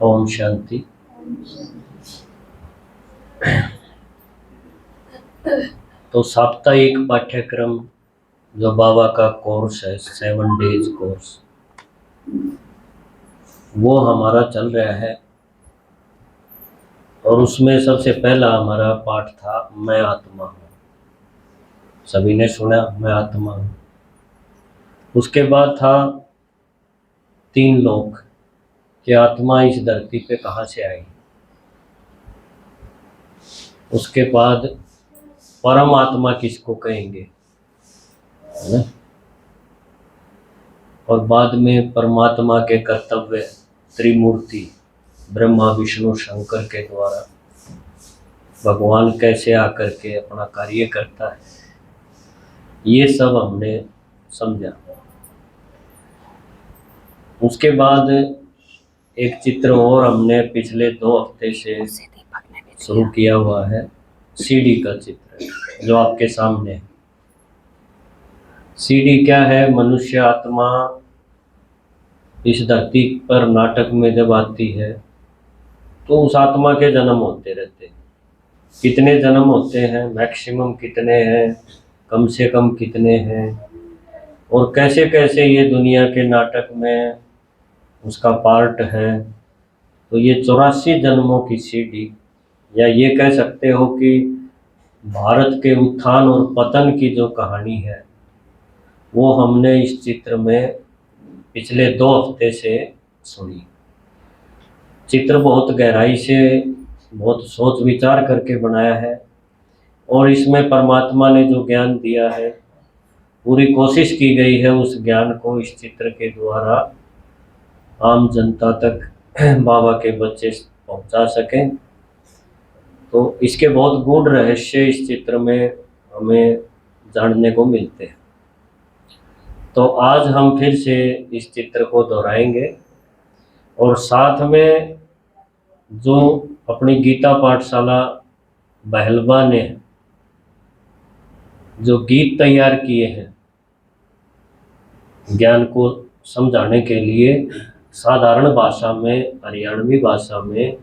ओम शांति। तो साप्ताहिक पाठ्यक्रम जो बाबा का कोर्स है 7 डेज कोर्स, वो हमारा चल रहा है। और उसमें सबसे पहला हमारा पाठ था मैं आत्मा हूँ। सभी ने सुना मैं आत्मा हूँ। उसके बाद था 3 लोक कि आत्मा इस धरती पे कहाँ से आई। उसके बाद परम आत्मा किसको कहेंगे, है ना। और बाद में परमात्मा के कर्तव्य त्रिमूर्ति ब्रह्मा विष्णु शंकर के द्वारा भगवान कैसे आकर के अपना कार्य करता है, ये सब हमने समझा। उसके बाद एक चित्र और हमने पिछले 2 हफ्ते से शुरू किया हुआ है, सीडी का चित्र जो आपके सामने है। सीडी क्या है? मनुष्य आत्मा इस धरती पर नाटक में जब आती है तो उस आत्मा के जन्म होते रहते हैं। कितने जन्म होते हैं, मैक्सिमम कितने हैं, कम से कम कितने हैं, और कैसे कैसे ये दुनिया के नाटक में उसका पार्ट है। तो ये 84 जन्मों की सीढ़ी, या ये कह सकते हो कि भारत के उत्थान और पतन की जो कहानी है वो हमने इस चित्र में पिछले 2 हफ्ते से सुनी। चित्र बहुत गहराई से, बहुत सोच विचार करके बनाया है, और इसमें परमात्मा ने जो ज्ञान दिया है पूरी कोशिश की गई है उस ज्ञान को इस चित्र के द्वारा आम जनता तक बाबा के बच्चे पहुंचा सकें। तो इसके बहुत गूढ़ रहस्य इस चित्र में हमें जानने को मिलते हैं। तो आज हम फिर से इस चित्र को दोहराएंगे, और साथ में जो अपनी गीता पाठशाला बहलबा ने जो गीत तैयार किए हैं ज्ञान को समझाने के लिए साधारण भाषा में, हरियाणवी भाषा में,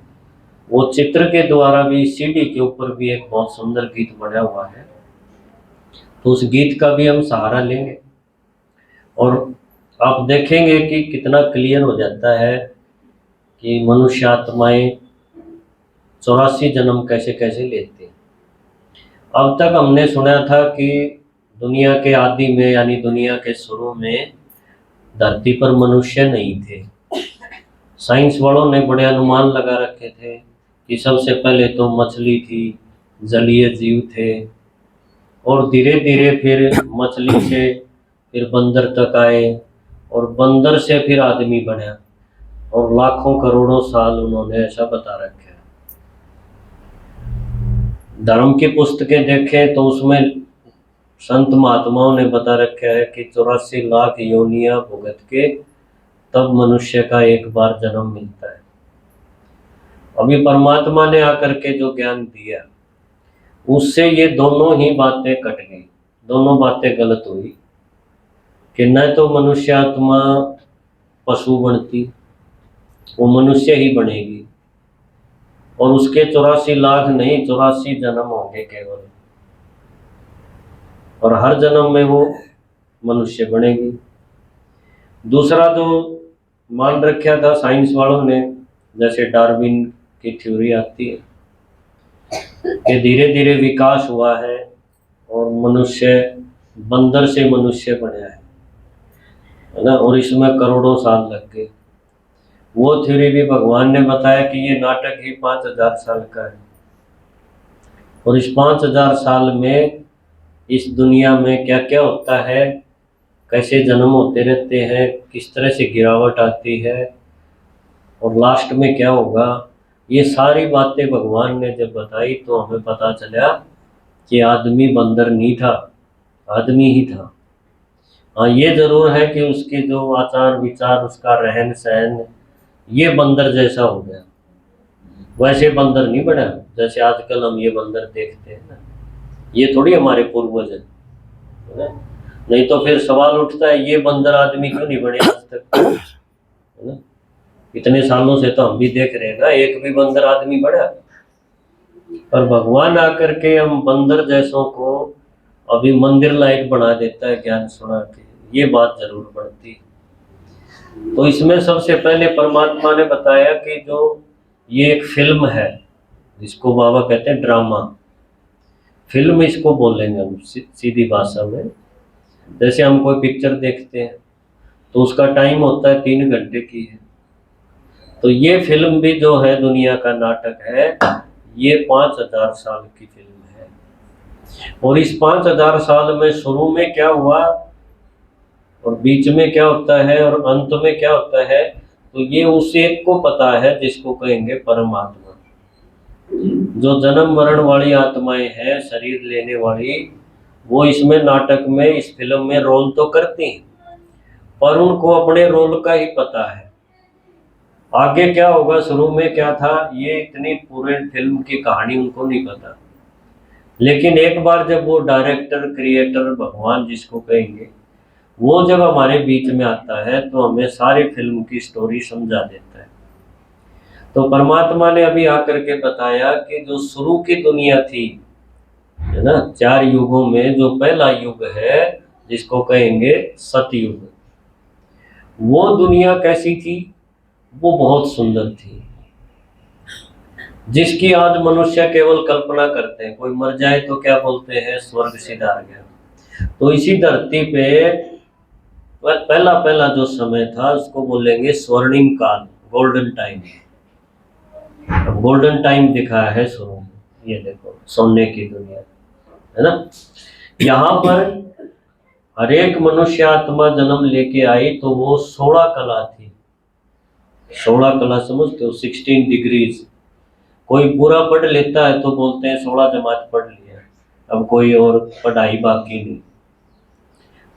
वो चित्र के द्वारा भी सीडी के ऊपर भी एक बहुत सुंदर गीत बना हुआ है। तो उस गीत का भी हम सहारा लेंगे और आप देखेंगे कि कितना क्लियर हो जाता है कि मनुष्य आत्माएं 84 जन्म कैसे कैसे लेते हैं। अब तक हमने सुना था कि दुनिया के आदि में, यानी दुनिया के शुरू में धरती पर मनुष्य नहीं थे। साइंस वालों ने बड़े अनुमान लगा रखे थे कि सबसे पहले तो मछली थी, जलीय जीव थे, और धीरे धीरे फिर मछली से फिर बंदर तक आए, और बंदर से फिर आदमी बना, और लाखों करोड़ों साल उन्होंने ऐसा बता रखा है। धर्म की पुस्तकें देखें तो उसमें संत महात्माओं ने बता रखा है कि 84 लाख योनियां भुगत के तब मनुष्य का एक बार जन्म मिलता है। अभी परमात्मा ने आकर के जो ज्ञान दिया उससे ये दोनों ही बातें कट गई, दोनों बातें गलत हुई कि न तो मनुष्य आत्मा पशु बनती, वो मनुष्य ही बनेगी, और उसके 84 लाख नहीं 84 जन्म होंगे केवल, और हर जन्म में वो मनुष्य बनेगी। दूसरा जो मान रखा था साइंस वालों ने, जैसे डार्विन की थ्योरी आती है कि धीरे धीरे विकास हुआ है और मनुष्य बंदर से मनुष्य बना है ना, और इसमें करोड़ों साल लग गए। वो थ्योरी भी भगवान ने बताया कि ये नाटक ही 5000 साल का है, और इस 5000 साल में इस दुनिया में क्या क्या होता है, कैसे जन्म होते रहते हैं, किस तरह से गिरावट आती है, और लास्ट में क्या होगा, ये सारी बातें भगवान ने जब बताई तो हमें पता चला कि आदमी बंदर नहीं था, आदमी ही था। हाँ, ये जरूर है कि उसके जो आचार विचार, उसका रहन सहन ये बंदर जैसा हो गया, वैसे बंदर नहीं बना जैसे आजकल हम ये बंदर देखते हैं ना। ये थोड़ी हमारे पूर्वज है ना? नहीं तो फिर सवाल उठता है ये बंदर आदमी क्यों नहीं बने आज तक, है ना। इतने सालों से तो हम भी देख रहे हैं ना, एक भी बंदर आदमी बढ़ा, पर भगवान आकर के हम बंदर जैसों को अभी मंदिर लायक बना देता है ज्ञान सुना के, ये बात जरूर बढ़ती है। तो इसमें सबसे पहले परमात्मा ने बताया कि जो ये एक फिल्म है, जिसको बाबा कहते हैं ड्रामा, फिल्म इसको बोलेंगे हम सीधी भाषा में। जैसे हम कोई पिक्चर देखते हैं तो उसका टाइम होता है 3 घंटे की है, तो ये फिल्म भी जो है दुनिया का नाटक है, ये 5000 साल की फिल्म है। और इस 5000 साल में शुरू में क्या हुआ और बीच में क्या होता है और अंत में क्या होता है, तो ये उस एक को पता है जिसको कहेंगे परमात्मा। जो जन्म मरण वाली आत्माएं हैं, शरीर लेने वाली, वो इसमें नाटक में, इस फिल्म में रोल तो करती हैं, पर उनको अपने रोल का ही पता है। आगे क्या होगा, शुरू में क्या था, ये इतनी पूरे फिल्म की कहानी उनको नहीं पता। लेकिन एक बार जब वो डायरेक्टर, क्रिएटर, भगवान जिसको कहेंगे, वो जब हमारे बीच में आता है तो हमें सारी फिल्म की स्टोरी समझा देता है। तो परमात्मा ने अभी आकर के बताया कि जो शुरू की दुनिया थी, है ना, 4 युगों में जो पहला युग है जिसको कहेंगे सतयुग, वो दुनिया कैसी थी, वो बहुत सुंदर थी, जिसकी आज मनुष्य केवल कल्पना करते हैं। कोई मर जाए तो क्या बोलते हैं, स्वर्ग सिधार गया। तो इसी धरती पे पहला पहला जो समय था उसको बोलेंगे स्वर्णिम काल, गोल्डन टाइम। गोल्डन टाइम दिखाया है शुरू में, ये देखो सोने की दुनिया, है ना। यहाँ पर हर एक मनुष्य आत्मा जन्म लेके आई तो वो 16 कला थी। 16 कला समझते हो, 16 डिग्रीज। कोई पूरा पढ़ लेता है तो बोलते हैं 16 जमात पढ़ लिया, अब कोई और पढ़ाई बाकी नहीं।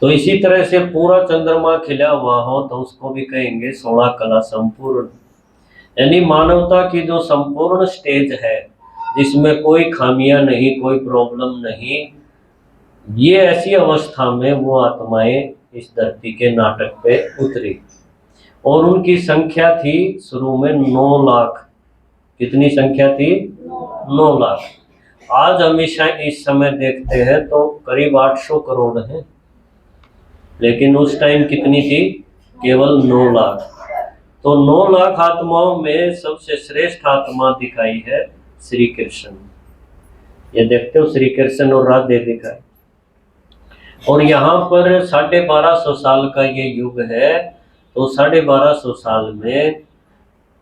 तो इसी तरह से पूरा चंद्रमा खिला हुआ हो तो उसको भी कहेंगे 16 कला संपूर्ण। यानी मानवता की जो संपूर्ण स्टेज है, जिसमें कोई खामियां नहीं, कोई प्रॉब्लम नहीं, ये ऐसी अवस्था में वो आत्माएं इस धरती के नाटक पे उतरी। और उनकी संख्या थी शुरू में 9 लाख। कितनी संख्या थी? 9 लाख। आज हमेशा इस समय देखते हैं तो करीब 800 करोड़ है, लेकिन उस टाइम कितनी थी? केवल 9 लाख। तो 9 लाख आत्माओं में सबसे श्रेष्ठ आत्मा दिखाई है श्री कृष्ण। ये देखते हो, श्री कृष्ण और राधे दिखाई। और यहाँ पर 1250 साल का ये युग है, तो 1250 साल में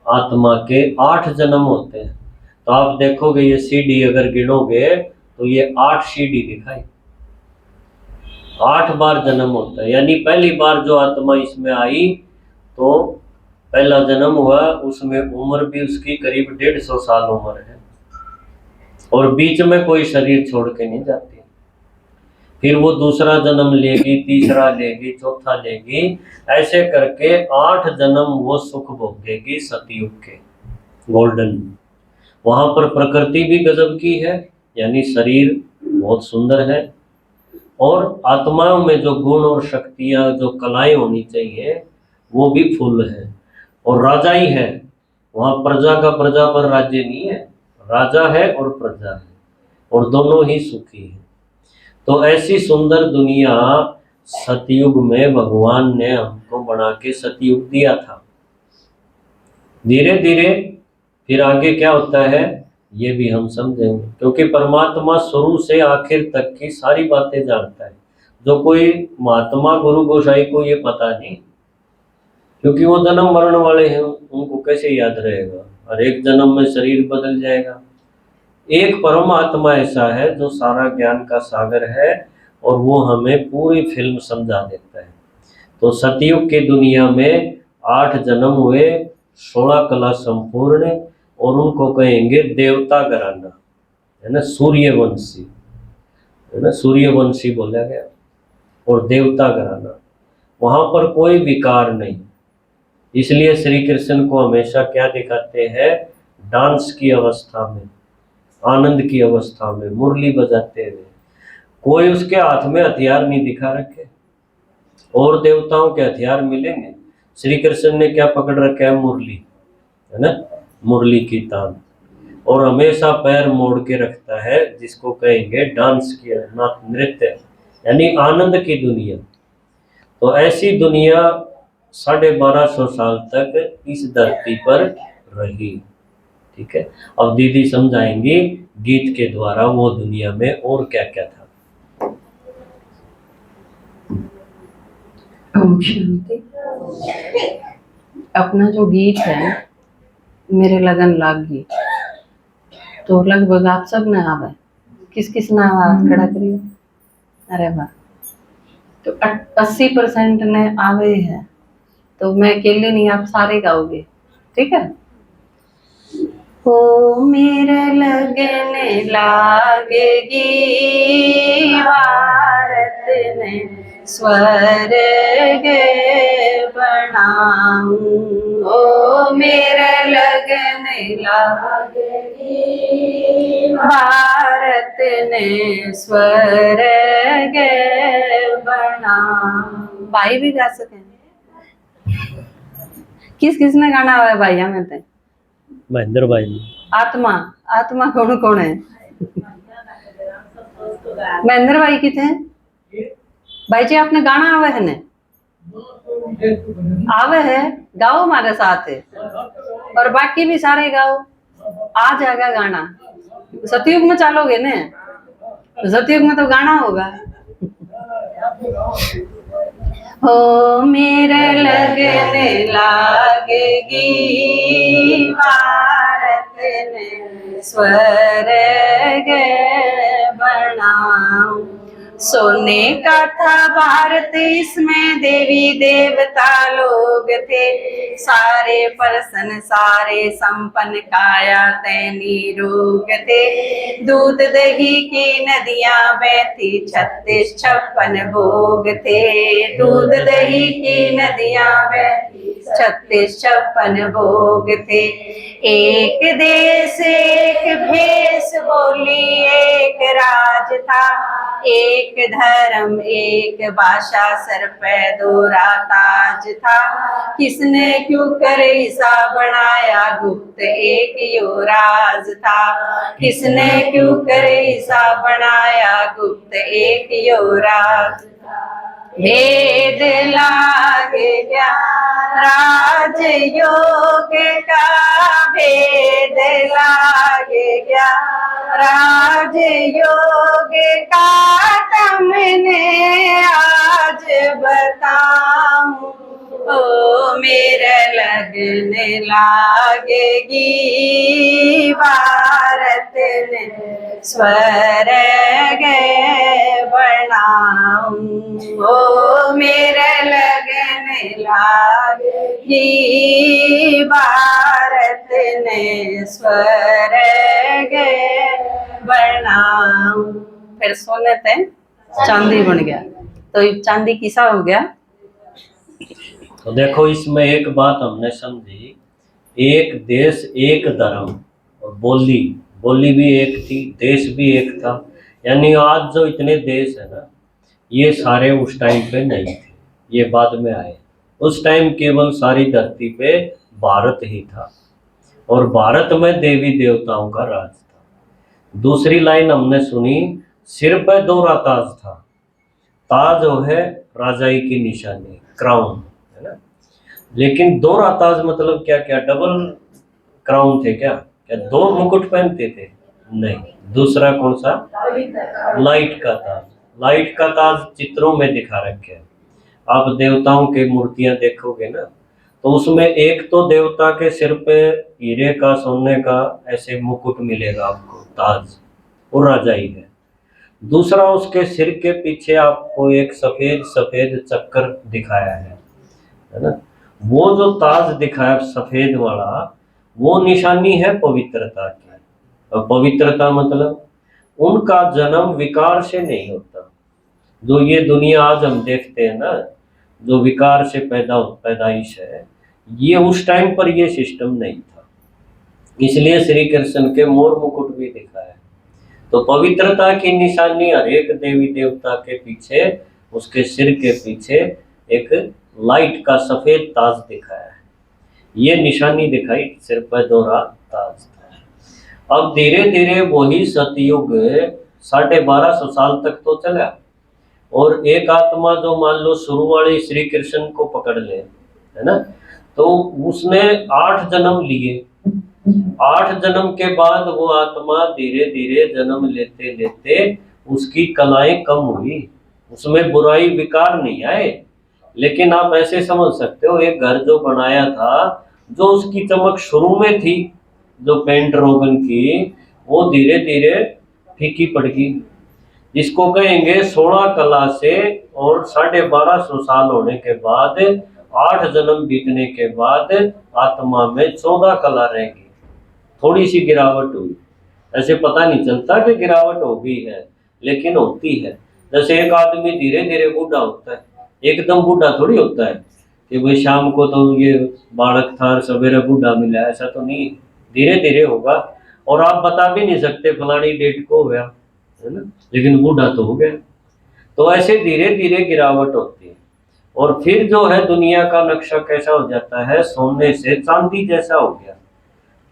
आत्मा के 8 जन्म होते हैं। तो आप देखोगे ये सीढ़ी अगर गिनोगे तो ये 8 सीढ़ी दिखाई, 8 बार जन्म होता है। यानी पहली बार जो आत्मा इसमें आई तो पहला जन्म हुआ, उसमें उम्र भी उसकी करीब 150 साल उम्र है, और बीच में कोई शरीर छोड़ के नहीं जाती। फिर वो दूसरा जन्म लेगी, तीसरा लेगी, चौथा लेगी, ऐसे करके 8 जन्म वो सुख भोगेगी सतयुग के गोल्डन। वहां पर प्रकृति भी गजब की है, यानी शरीर बहुत सुंदर है, और आत्माओं में जो गुण और शक्तियां, जो कलाएं होनी चाहिए, वो भी फुल है। और राजा ही है वहां, प्रजा का प्रजा पर राज्य नहीं है, राजा है और प्रजा है, और दोनों ही सुखी है। तो ऐसी सुंदर दुनिया सतयुग में भगवान ने हमको बना के सतयुग दिया था। धीरे धीरे फिर आगे क्या होता है ये भी हम समझेंगे, क्योंकि परमात्मा शुरू से आखिर तक की सारी बातें जानता है। जो कोई महात्मा गुरु गोसाई को ये पता नहीं, क्योंकि वो जन्म मरण वाले हैं, उनको कैसे याद रहेगा? और एक जन्म में शरीर बदल जाएगा। एक परमात्मा ऐसा है जो सारा ज्ञान का सागर है, और वो हमें पूरी फिल्म समझा देता है। तो सतयुग की दुनिया में 8 जन्म हुए, 16 कला संपूर्ण, और उनको कहेंगे देवता घराना, है ना, सूर्यवंशी, है ना, सूर्यवंशी बोला गया। और देवता घराना, वहां पर कोई विकार नहीं। इसलिए श्री कृष्ण को हमेशा क्या दिखाते हैं? डांस की अवस्था में, आनंद की अवस्था में, मुरली बजाते हुए। कोई उसके हाथ में हथियार नहीं दिखा रखे, और देवताओं के हथियार मिलेंगे, श्री कृष्ण ने क्या पकड़ रखा है? मुरली, है ना, मुरली की ताल, और हमेशा पैर मोड़ के रखता है, जिसको कहेंगे डांस की नृत्य, यानी आनंद की दुनिया। तो ऐसी दुनिया 1250 साल तक इस धरती पर रही। ठीक है, अब दीदी समझाएंगी गीत के द्वारा वो दुनिया में और क्या क्या था। ओम शांति। अपना जो गीत है मेरे लगन लाग गीत, तो लगभग आप सब ने आवे, किस किस ने हाथ खड़ा करिए। अरे वाह, तो 80% ने आवे है, तो मैं अकेले नहीं, आप सारे गाओगे, ठीक है। ओ मेरे लगन लागेगी भारत में स्वर्ग बनाऊं, ओ मेरे लगन लागेगी भारत ने स्वर्ग बनाऊं। भाई भी गा सके, किस किसने गाना हुआ है भाई? हमें तो महेंद्र भाई। आत्मा, आत्मा कौन कौन है? महेंद्र भाई किथे हैं? भाई जी आपने गाना आवे है ने? आवे है, गाओ हमारे साथ है, और बाकी भी सारे गाओ, आ जाएगा गाना। सतयुग में चालोगे ने? सतयुग में तो गाना होगा। हो मेरे लगन लागेगी भारत ने स्वर्ग बनाऊं, सोने का था भारत, इसमें देवी देवता लोग थे, सारे प्रसन्न सारे संपन्न, काया तैनी रोग थे, दूध दही की नदियां बहती, 36-56 भोग थे, दूध दही की नदियां बहती, 36-56 भोग थे, एक देश एक भेष बोली एक राज था, एक धर्म एक भाषा, सर पे दोहरा ताज था, किसने क्यों कर ईसा बनाया गुप्त एक युवराज था, किसने क्यों कर ईसा बनाया गुप्त एक युवराज, भेद लाग गया राजयोग का, भेद लाग गया राजयोग का, तुमने आज बताऊं, ओ मेरे लगन लागेगी भारत ने स्वर्ग बनाऊं, ओ मेरे लगन लागेगी भारत ने स्वर्ग बनाऊं। फिर सोने थे चांदी बन गया, तो ये चांदी किसा हो गया? तो देखो इसमें एक बात हमने समझी, एक देश एक धर्म, और बोली, बोली भी एक थी, देश भी एक था, यानी आज जो इतने देश है ना, ये सारे उस टाइम पे नहीं थे, ये बाद में आए। उस टाइम केवल सारी धरती पे भारत ही था, और भारत में देवी देवताओं का राज था। दूसरी लाइन हमने सुनी, सिर पे दोहरा ताज था, ताज जो है राजाई की निशानी, क्राउन, है ना। लेकिन दोहरा ताज मतलब क्या? क्या डबल क्राउन थे क्या? क्या दो मुकुट पहनते थे? नहीं। दूसरा कौन सा? लाइट का ताज। लाइट का ताज चित्रों में दिखा रखे हैं। आप देवताओं के मूर्तियां देखोगे ना, तो उसमें एक तो देवता के सिर पे हीरे का, सोने का ऐसे मुकुट मिलेगा आपको, ताज, वो राजाई है। दूसरा उसके सिर के पीछे आपको एक सफेद सफेद चक्कर दिखाया है ना। वो जो ताज दिखाया सफेद वाला, वो निशानी है पवित्रता की। और पवित्रता मतलब उनका जन्म विकार से नहीं होता। जो ये दुनिया आज हम देखते हैं ना, जो विकार से पैदाइश है, ये उस टाइम पर ये सिस्टम नहीं था, इसलिए श्री कृष्ण के मोर मुकुट भी दिखाया है। तो पवित्रता की निशानी हर एक देवी देवता के पीछे, उसके सिर के पीछे एक लाइट का सफेद ताज दिखाया है, ये निशानी दिखाई सिर पर दोहरा ताज था। अब धीरे धीरे वही सतयुग 1250 साल तक तो चला, और एक आत्मा जो मान लो शुरू वाले श्री कृष्ण को पकड़ ले, है ना, तो उसने 8 जन्म लिए। 8 जन्म के बाद वो आत्मा धीरे धीरे जन्म लेते लेते उसकी कलाएं कम हुई, उसमें बुराई विकार नहीं आए। लेकिन आप ऐसे समझ सकते हो, एक घर जो बनाया था, जो उसकी चमक शुरू में थी, जो पेंट रोगन की, वो धीरे धीरे फीकी पड़ गई। इसको कहेंगे 16 कला से, और 1250 साल होने के बाद, 8 जन्म बीतने के बाद आत्मा में 14 कला रहेगी। थोड़ी सी गिरावट हुई, ऐसे पता नहीं चलता कि गिरावट हो गई है, लेकिन होती है। जैसे एक आदमी धीरे धीरे बूढ़ा होता है, एकदम बूढ़ा थोड़ी होता है कि भाई शाम को तो ये बालक था और सवेरे बूढ़ा मिला, ऐसा तो नहीं, धीरे धीरे होगा। और आप बता भी नहीं सकते फलानी डेट को हो गया, है ना, लेकिन बूढ़ा तो हो गया। तो ऐसे धीरे धीरे गिरावट होती है, और फिर जो है दुनिया का नक्शा कैसा हो जाता है, सोने से चांदी जैसा हो गया।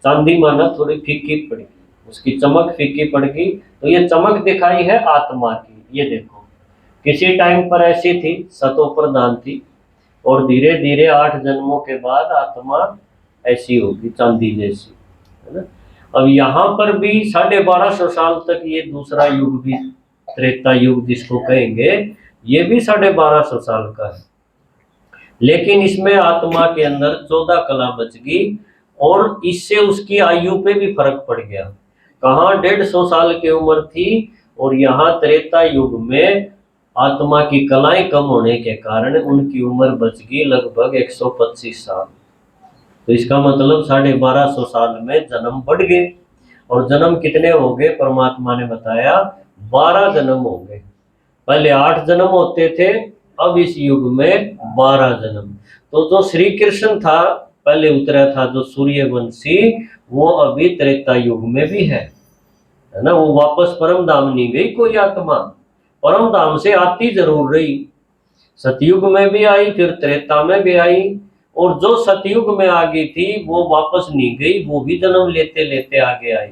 चांदी माना थोड़ी फीकी पड़ गई, उसकी चमक फीकी पड़ गई। तो ये चमक दिखाई है आत्मा की। ये देखो, किसी टाइम पर ऐसी थी, सतो प्रधान थी, और धीरे धीरे 8 जन्मों के बाद आत्मा ऐसी होगी, चांदी जैसी, है ना। अब यहाँ पर भी 1250 साल तक ये दूसरा युग भी, त्रेता युग जिसको कहेंगे, ये भी 1250 साल का है। लेकिन इसमें आत्मा के अंदर 14 कला बच गई, और इससे उसकी आयु पे भी फर्क पड़ गया। कहाँ 150 साल की उम्र थी, और यहाँ त्रेता युग में आत्मा की कलाएं कम होने के कारण उनकी उम्र बच गई लगभग 125 साल। तो इसका मतलब 1250 साल में जन्म बढ़ गए। और जन्म कितने हो गए, परमात्मा ने बताया 12 जन्म हो गए। पहले 8 जन्म होते थे, अब इस युग में 12 जन्म। तो जो श्री कृष्ण था, पहले उतरा था जो सूर्यवंशी, वो अभी त्रेता युग में भी है ना। वो वापस परम धाम नहीं गई कोई आत्मा, परम धाम से आती जरूर रही। सतयुग में भी आई, फिर त्रेता में भी आई, और जो सतयुग में आ गई थी वो वापस नहीं गई, वो भी जन्म लेते लेते आगे आई।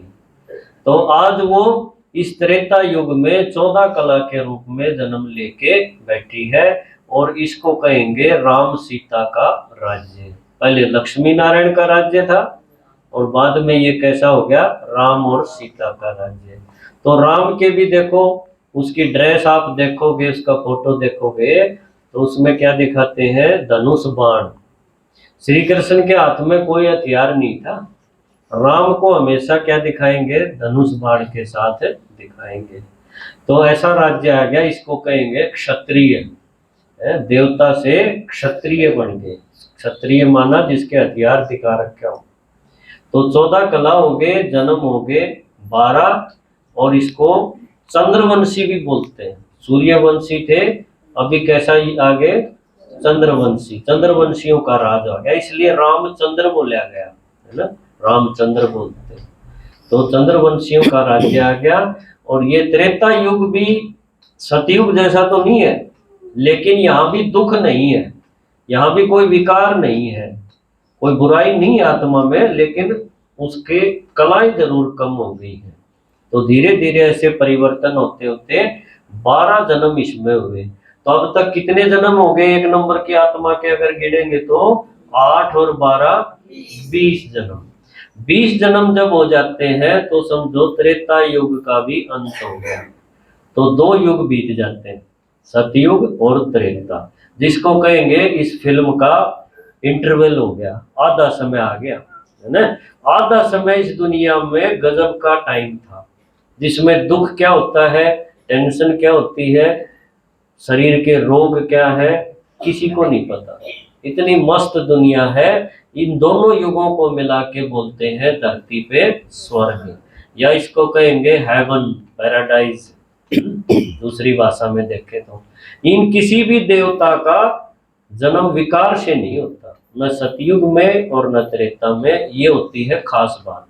तो आज वो इस त्रेता युग में 14 कला के रूप में जन्म लेके बैठी है, और इसको कहेंगे राम सीता का राज्य। पहले लक्ष्मी नारायण का राज्य था, और बाद में ये कैसा हो गया, राम और सीता का राज्य। तो राम के भी देखो, उसकी ड्रेस आप देखोगे, उसका फोटो देखोगे, तो उसमें क्या दिखाते हैं, धनुष बाण। श्री कृष्ण के हाथ में कोई हथियार नहीं था, राम को हमेशा क्या दिखाएंगे, धनुष बाण के साथ दिखाएंगे। तो ऐसा राज्य आ गया, इसको कहेंगे क्षत्रिय। देवता से क्षत्रिय बन गए। क्षत्रिय माना जिसके हथियार दिखा रखे हो। तो 14 कला हो गए, जन्म हो गए 12, और इसको चंद्रवंशी भी बोलते हैं। सूर्यवंशी थे, अभी कैसा ही आगे चंद्रवंशी, चंद्रवंशियों का राज आ गया, इसलिए रामचंद्र बोला गया, है ना, रामचंद्र बोलते हैं। तो चंद्रवंशियों का राज्य आ गया। और ये त्रेता युग भी सतयुग जैसा तो नहीं है, लेकिन यहाँ भी दुख नहीं है, यहाँ भी कोई विकार नहीं है, कोई बुराई नहीं आत्मा में, लेकिन उसके कलाएं जरूर कम हो गई है। तो धीरे धीरे ऐसे परिवर्तन होते होते 12 जन्म इसमें हुए। तो अब तक कितने जन्म हो गए एक नंबर की आत्मा के अगर गिनेंगे तो 8 और 12 20 जन्म। 20 जन्म जब हो जाते हैं तो समझो त्रेता युग का भी अंत हो गया। तो 2 युग बीत जाते हैं, सतयुग और त्रेता, जिसको कहेंगे इस फिल्म का इंटरवल हो गया, आधा समय आ गया, है ना। आधा समय इस दुनिया में गजब का टाइम था, जिसमें दुख क्या होता है, टेंशन क्या होती है, शरीर के रोग क्या है, किसी को नहीं पता। इतनी मस्त दुनिया है। इन दोनों युगों को मिला के बोलते हैं धरती पे स्वर्ग, या इसको कहेंगे हेवन, पैराडाइज दूसरी भाषा में देखें तो। इन किसी भी देवता का जन्म विकार से नहीं होता, न सतयुग में और न त्रेता में। ये होती है खास बात,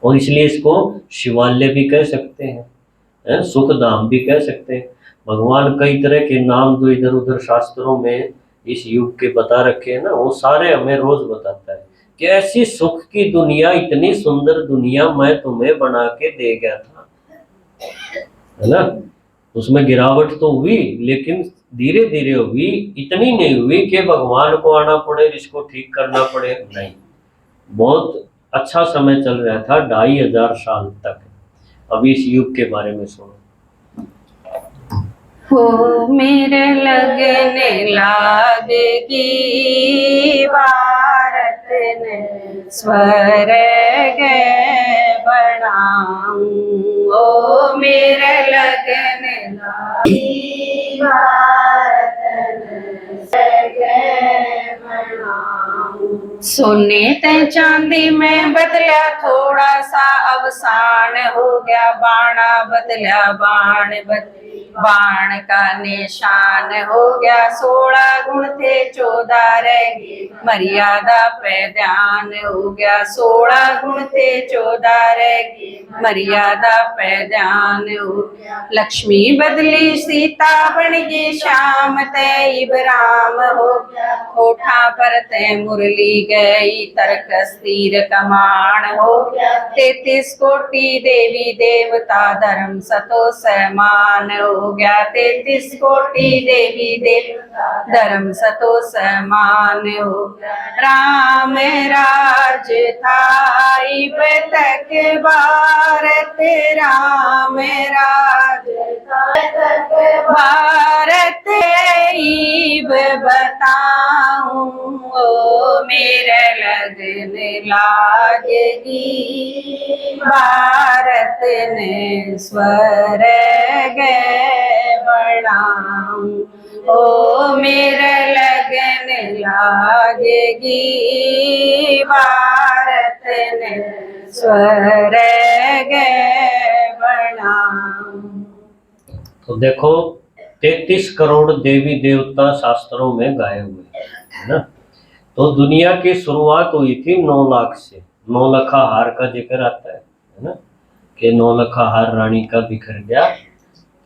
और इसलिए इसको शिवालय भी कह सकते हैं, सुखधाम भी कह सकते हैं। भगवान कई तरह के नाम जो इधर उधर शास्त्रों में इस युग के बता रखे हैं ना, वो सारे हमें रोज बताता है कि ऐसी सुख की दुनिया, इतनी सुंदर दुनिया मैं तुम्हें बना के दे गया था, है ना। उसमें गिरावट तो हुई, लेकिन धीरे धीरे हुई, इतनी नहीं हुई कि भगवान को आना पड़े, इसको ठीक करना पड़े, नहीं। बहुत अच्छा समय चल रहा था, 2500 तक। अभी इस युग के बारे में सुनो। हो मेरे लगने लागेगी भारत ने स्वर्ग बनाऊं, ओ मेरे लगने लागेगी भारत ने स्वर्ग बनाऊं। सोने ते चांदी में बदला थोड़ा सा अवसान हो गया, बाणा बदला बाण का निशान हो गया। 16 गुण थे 14 रह गए, मर्यादा पे ध्यान हो गया। 16 गुण थे 14 रह गए, मर्यादा पे ध्यान हो गया। लक्ष्मी बदली सीता बन गई, श्याम तैब राम हो गया। होठा पर ते मुरली गई, तर्क स्थिर कमान हो गया। 33 कोटि देवी देवता धर्म सतो समान हो गया। 33 कोटि देवी देवता धर्म सतो समान हो गया। राम राज थाई तक भारत, राम राज तक भारत ईब बताऊं, ओ मेरे लगने लागेगी भारत ने स्वर्ग बनाऊं, ओ मेरे लगने लागेगी भारत ने स्वर्ग बनाऊं। तो देखो, 33 करोड़ देवी देवता शास्त्रों में गाए हुए है ना। तो दुनिया की शुरुआत हुई थी 9 लाख से। 9 लखा हार का जिक्र आता है ना, कि 9 लखा हार रानी का बिखर गया।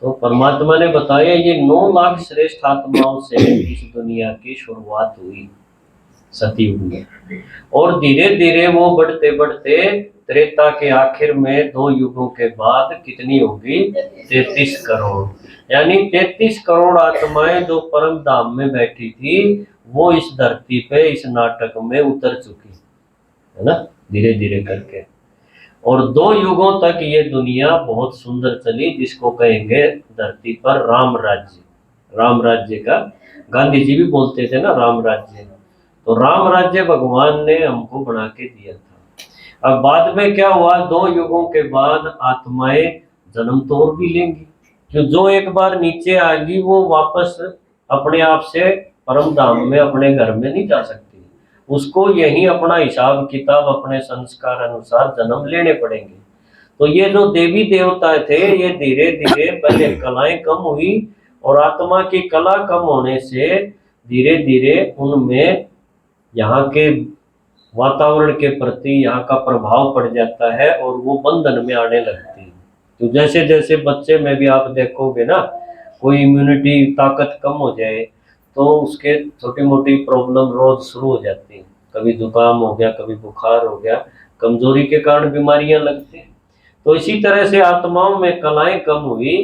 तो परमात्मा ने बताया ये 9 लाख श्रेष्ठ आत्माओं से इस दुनिया की शुरुआत हुई सतयुग में, और धीरे धीरे वो बढ़ते बढ़ते त्रेता के आखिर में 2 युगों के बाद कितनी होगी, 33 करोड़। यानी 33 करोड़ आत्माएं जो परम धाम में बैठी थी, वो इस धरती पे इस नाटक में उतर चुकी है ना, धीरे धीरे करके। और 2 युगों तक ये दुनिया बहुत सुंदर चली, जिसको कहेंगे धरती पर राम राज्य। राम राज्य का गांधी जी भी बोलते थे ना, राम राज्य। तो राम राज्य भगवान ने हमको बना के दिया था। अब बाद में क्या हुआ, 2 युगों के बाद आत्माएं जन्म तो और भी लेंगी, जो एक बार नीचे आएगी वो वापस अपने आप से परम धाम में अपने घर में नहीं जा सकती। उसको यही अपना हिसाब किताब अपने संस्कार अनुसार जन्म लेने पड़ेंगे। तो ये जो देवी देवता थे, ये धीरे धीरे पहले कलाएं कम हुई, और आत्मा की कला कम होने से धीरे धीरे उनमें यहाँ के वातावरण के प्रति यहाँ का प्रभाव पड़ जाता है, और वो बंधन में आने लगती है। तो जैसे जैसे बच्चे में भी आप देखोगे ना, कोई इम्यूनिटी ताकत कम हो जाए तो उसके छोटी मोटी प्रॉब्लम रोज शुरू हो जाती है। कभी जुकाम हो गया, कभी बुखार हो गया, कमजोरी के कारण बीमारियां लगती हैं। तो इसी तरह से आत्माओं में कलाएं कम हुई,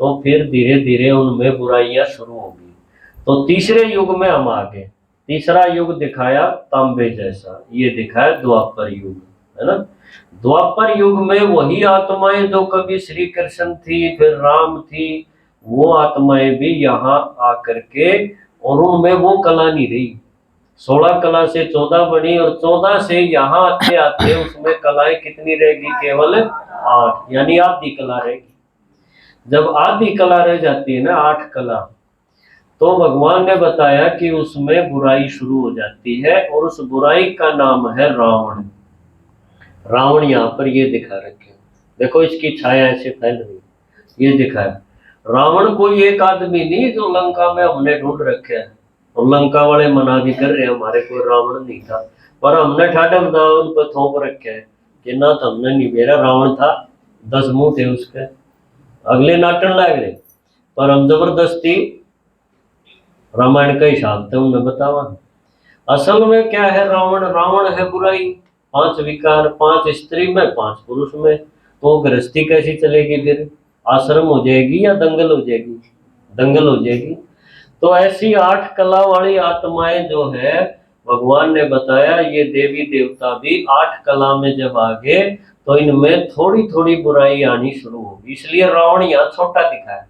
तो फिर धीरे धीरे उनमें बुराइयां शुरू हो गई। तो तीसरे युग में हम आ गए। तीसरा युग दिखाया तांबे जैसा, ये दिखाया द्वापर युग, है ना। द्वापर युग में वही आत्माएं जो कभी श्री कृष्ण थी, फिर राम थी, वो आत्माएं भी यहाँ आकर के, और उनमें वो कला नहीं रही। 16 कला से 14 बनी, और 14 से यहाँ आते आते उसमें कलाएं कितनी रहेगी, केवल 8, यानी आधी कला रहेगी। जब आधी कला रह जाती है ना, 8 कला, तो भगवान ने बताया कि उसमें बुराई शुरू हो जाती है, और उस बुराई का नाम है रावण। रावण यहाँ पर ये दिखा रखे, देखो इसकी छाया ऐसे फैल रही, ये दिखाया। रावण कोई एक आदमी नहीं जो लंका में हमने ढूंढ रखे है, और लंका वाले मना भी कर रहे हैं हमारे कोई रावण नहीं था, पर हमने ठाठे उन पर थोप रखे है कि ना तो हमने नहीं बेरा रावण था, 10 मुंह थे उसके, अगले नाटन लग रहे, पर हम जबरदस्ती रामायण का हिसाब तो उन्हें बतावा। असल में क्या है, रावण रावण है बुराई, 5 विकार, 5 स्त्री में 5 पुरुष में, तो गृहस्थी कैसी चलेगी फिर? आश्रम हो जाएगी या दंगल हो जाएगी? दंगल हो जाएगी। तो ऐसी 8 कला वाली आत्माएं जो है, भगवान ने बताया ये देवी देवता भी 8 कला में जब आ गए तो इनमें थोड़ी थोड़ी बुराई आनी शुरू होगी। इसलिए रावण यहाँ छोटा दिखा है।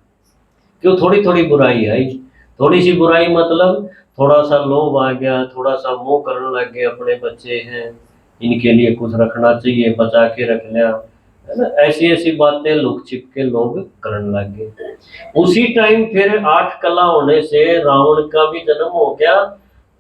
क्यों थोड़ी थोड़ी बुराई आई? थोड़ी सी बुराई मतलब थोड़ा सा लोभ आ गया, थोड़ा सा मोह करने लग गए, अपने बच्चे हैं इनके लिए कुछ रखना चाहिए, बचा के रख लिया, है ना, ऐसी ऐसी बातें लुक छिप के लोग करने लग गए। उसी टाइम फिर 8 कला होने से रावण का भी जन्म हो गया।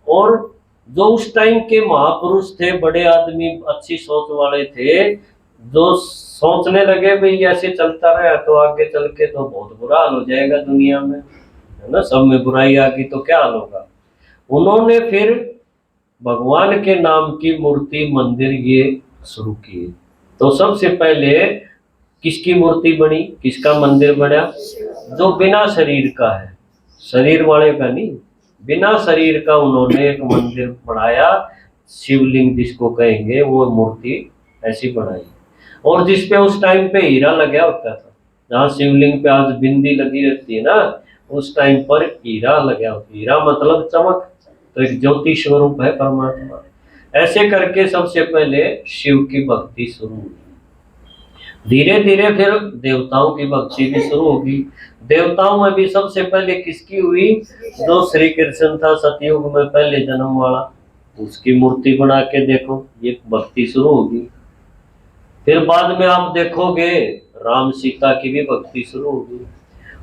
और जो उस टाइम के महापुरुष थे, बड़े आदमी, अच्छी सोच वाले थे, जो सोचने लगे भाई ऐसे चलता रहा तो आगे चल के तो बहुत बुरा हाल हो जाएगा दुनिया में, है ना, सब में बुराई आ गई तो क्या हाल होगा। उन्होंने फिर भगवान के नाम की मूर्ति, मंदिर ये शुरू किए। तो सबसे पहले किसकी मूर्ति बनी, किसका मंदिर बना? जो बिना शरीर का है, शरीर वाले का नहीं, बिना शरीर का उन्होंने एक मंदिर बनाया, शिवलिंग जिसको कहेंगे, वो मूर्ति ऐसी बनाई। और जिसपे उस टाइम पे हीरा लगा होता था, जहाँ शिवलिंग पे आज बिंदी लगी रहती है ना, उस टाइम पर हीरा लगा होता। हीरा मतलब चमक, तो एक ज्योति स्वरूप है परमात्मा। ऐसे करके सबसे पहले शिव की भक्ति शुरू हुई। धीरे धीरे फिर देवताओं की भक्ति भी शुरू होगी। देवताओं में भी सबसे पहले किसकी हुई? जो श्री कृष्ण था सतयुग में पहले जन्म वाला, उसकी मूर्ति बना के देखो, ये भक्ति शुरू होगी। फिर बाद में आप देखोगे राम सीता की भी भक्ति शुरू होगी।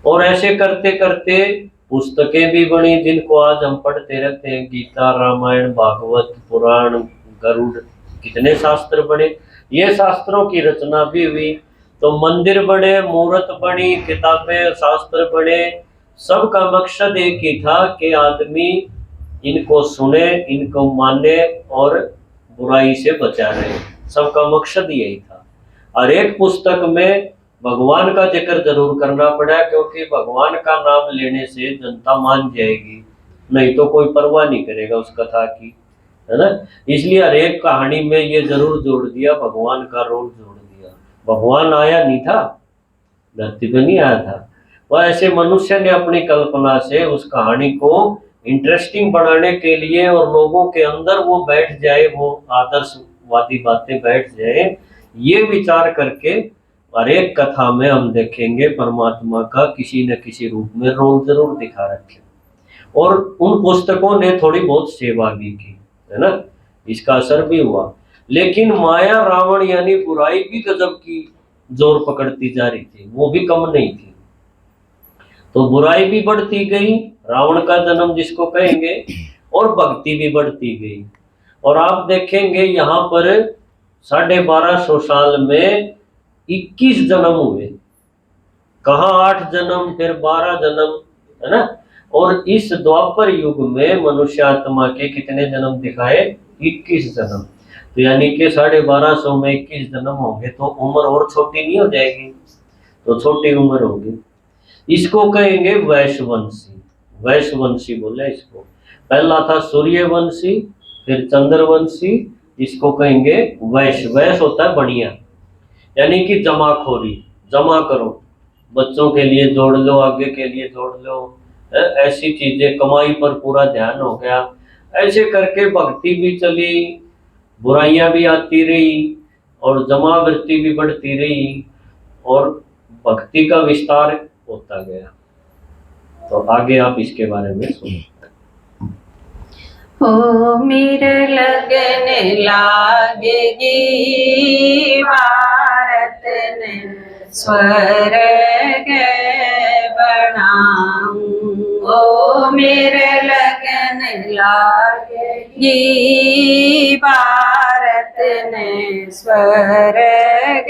और ऐसे करते करते पुस्तकें भी बनी, जिनको आज हम पढ़ते रहते हैं, गीता, रामायण, भागवत, पुराण, गरुड़, कितने शास्त्र बने। ये शास्त्रों की रचना भी हुई। तो मंदिर बने, मूर्त बनी, किताबें, शास्त्र बने। सबका मकसद एक ही था कि आदमी इनको सुने, इनको माने और बुराई से बचा रहे। सबका मकसद यही था। हर एक पुस्तक में भगवान का जिक्र जरूर करना पड़ा, क्योंकि भगवान का नाम लेने से जनता मान जाएगी, नहीं तो कोई परवाह नहीं करेगा उस कथा की, है ना। इसलिए हर एक कहानी में ये जरूर जोड़ दिया, भगवान का रोल जोड़ दिया। भगवान आया नहीं था, धरती पे नहीं आया था, वह ऐसे मनुष्य ने अपनी कल्पना से उस कहानी को इंटरेस्टिंग बनाने के लिए, और लोगों के अंदर वो बैठ जाए, वो आदर्शवादी बातें बैठ जाए, ये विचार करके हर एक कथा में हम देखेंगे परमात्मा का किसी न किसी रूप में रोल जरूर दिखा रखे। और उन पुस्तकों ने थोड़ी बहुत सेवा भी की, है ना, इसका असर भी हुआ। लेकिन माया, रावण यानी बुराई भी गजब की जोर पकड़ती जा रही थी, वो भी कम नहीं थी। तो बुराई भी बढ़ती गई, रावण का जन्म जिसको कहेंगे, और भक्ति भी बढ़ती गई। और आप देखेंगे यहाँ पर 1250 साल में 21 जन्म हुए। कहाँ 8 जन्म, फिर 12 जन्म, है ना। और इस द्वापर युग में मनुष्य आत्मा के कितने जन्म दिखाए? 21 जन्म। तो यानी कि 1250 में 21 जन्म होंगे तो उम्र और छोटी नहीं हो जाएगी? तो छोटी उम्र होगी। इसको कहेंगे वैश्यवंशी। वैश्यवंशी बोले इसको। पहला था सूर्यवंशी, फिर चंद्रवंशी, इसको कहेंगे वैश्य। वैश्य होता है बढ़िया, यानी कि जमाखोरी, जमा करो, बच्चों के लिए जोड़ लो, आगे के लिए जोड़ लो, ऐसी चीजें, कमाई पर पूरा ध्यान हो गया। ऐसे करके भक्ति भी चली, बुराइयां भी आती रही, और जमावृत्ति भी बढ़ती रही, और भक्ति का विस्तार होता गया। तो आगे आप इसके बारे में सुनो। ओ मेरे लगन लागेगी भारत ने स्वर्ग बनाऊं। ओ मेरे लगन लागेगी भारत ने स्वर्ग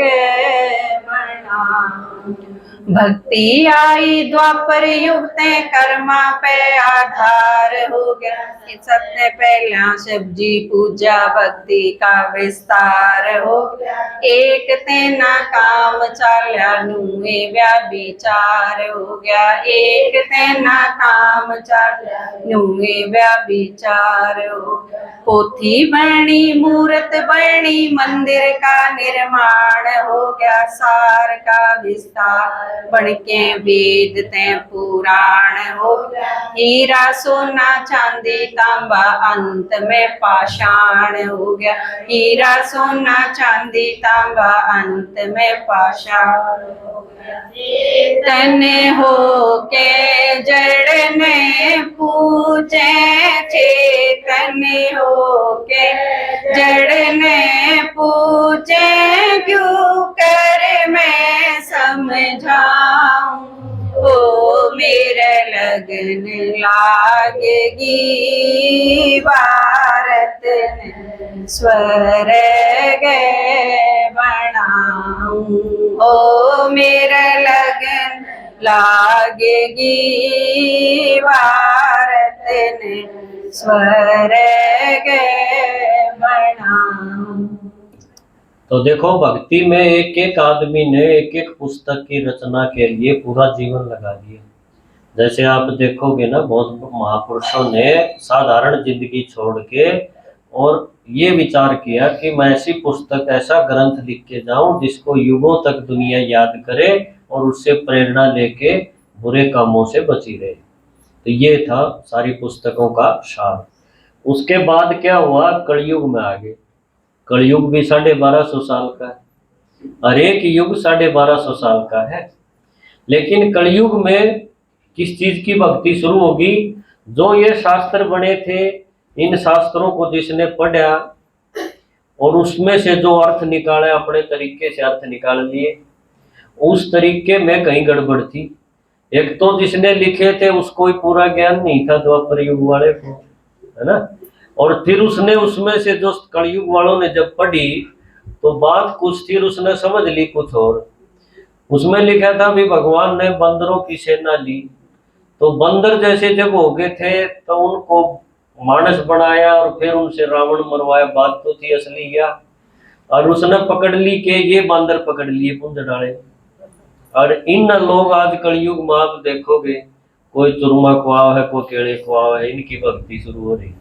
बनाऊं। भक्ति आई द्वापर युग ते कर्मा पे आधार हो गया। सबसे पहला सब्जी पूजा भक्ति का विस्तार हो गया। एक तेना काम चाल्या नुए व्याभिचार हो गया। एक तेना काम चाल्या नुए व्याभिचार हो गया। पोथी बनी मूर्त बनी मंदिर का निर्माण हो गया। सार का विस्तार बन के वेद ते पुराण हो गया। हीरा सोना चांदी तांबा अंत में पाषाण हो गया। हीरा सोना चांदी तांबा अंत में पाषाण हो गया। तने हो के जड़ ने पूजे चेतन हो के जड़ ने पूजे क्यों कर मैं समझाऊं। ओ मेरे लगन लागेगी भारत ने स्वर्ग बनाऊं। ओ मेरे लगन लागेगी भारत ने स्वर्ग बनाऊं। तो देखो, भक्ति में एक एक आदमी ने एक एक पुस्तक की रचना के लिए पूरा जीवन लगा दिया। जैसे आप देखोगे ना, बहुत महापुरुषों ने साधारण जिंदगी छोड़ के और ये विचार किया कि मैं ऐसी पुस्तक, ऐसा ग्रंथ लिख के जाऊं जिसको युगों तक दुनिया याद करे और उससे प्रेरणा लेके बुरे कामों से बची रहे। तो ये था सारी पुस्तकों का सार। उसके बाद क्या हुआ, कलयुग में आ गए। कलयुग भी 1250 साल का है, हर एक युग 1250 साल का है। लेकिन कलयुग में किस चीज की भक्ति शुरू होगी? जो ये शास्त्र बने थे, इन शास्त्रों को जिसने पढ़ा और उसमें से जो अर्थ निकाले, अपने तरीके से अर्थ निकाल लिए, उस तरीके में कहीं गड़बड़ थी। एक तो जिसने लिखे थे उसको ही पूरा ज्ञान नहीं था, द्वापर युग वाले को, है ना। और फिर उसने उसमें से जो कलयुग वालों ने जब पढ़ी तो बात कुछ थी, उसने समझ ली कुछ और। उसमें लिखा था भी भगवान ने बंदरों की सेना ली, तो बंदर जैसे जब हो गए थे तो उनको मानस बनाया और फिर उनसे रावण मरवाया। बात तो थी असली या, और उसने पकड़ ली कि ये बंदर पकड़ लिए पुंज डाले। और इन लोग आज कलयुग में आप देखोगे, कोई चुरमा खुआव है, कोई केले खुआव है, इनकी भक्ति शुरू हो रही।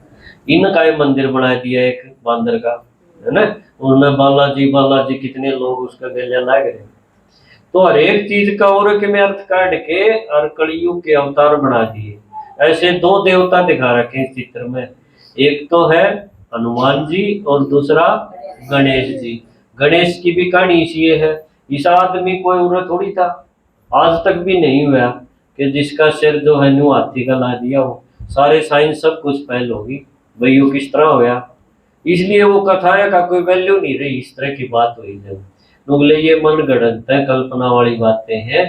इनका ही मंदिर बना दिया एक बंदर का, है ना। उन्होंने बालाजी बालाजी कितने लोग उसका गले लाग रहे। तो हर एक चीज का और में अर्थ काट के और कलयुग के अवतार बना दिए। ऐसे दो देवता दिखा रखे इस चित्र में, एक तो है हनुमान जी और दूसरा गणेश जी। गणेश की भी कहानी इसी है। इस आदमी कोई उम्र थोड़ी था, आज तक भी नहीं हुआ कि जिसका सिर जो है न्यू हाथी का ला दिया हो। सारे साइंस सब कुछ फैल होगी भाई, वो किस तरह होया। इसलिए वो कथाएं का कोई वैल्यू नहीं रही। इस तरह की बात हुई जब बोले ये मन गढ़ंत है, कल्पना वाली बातें हैं।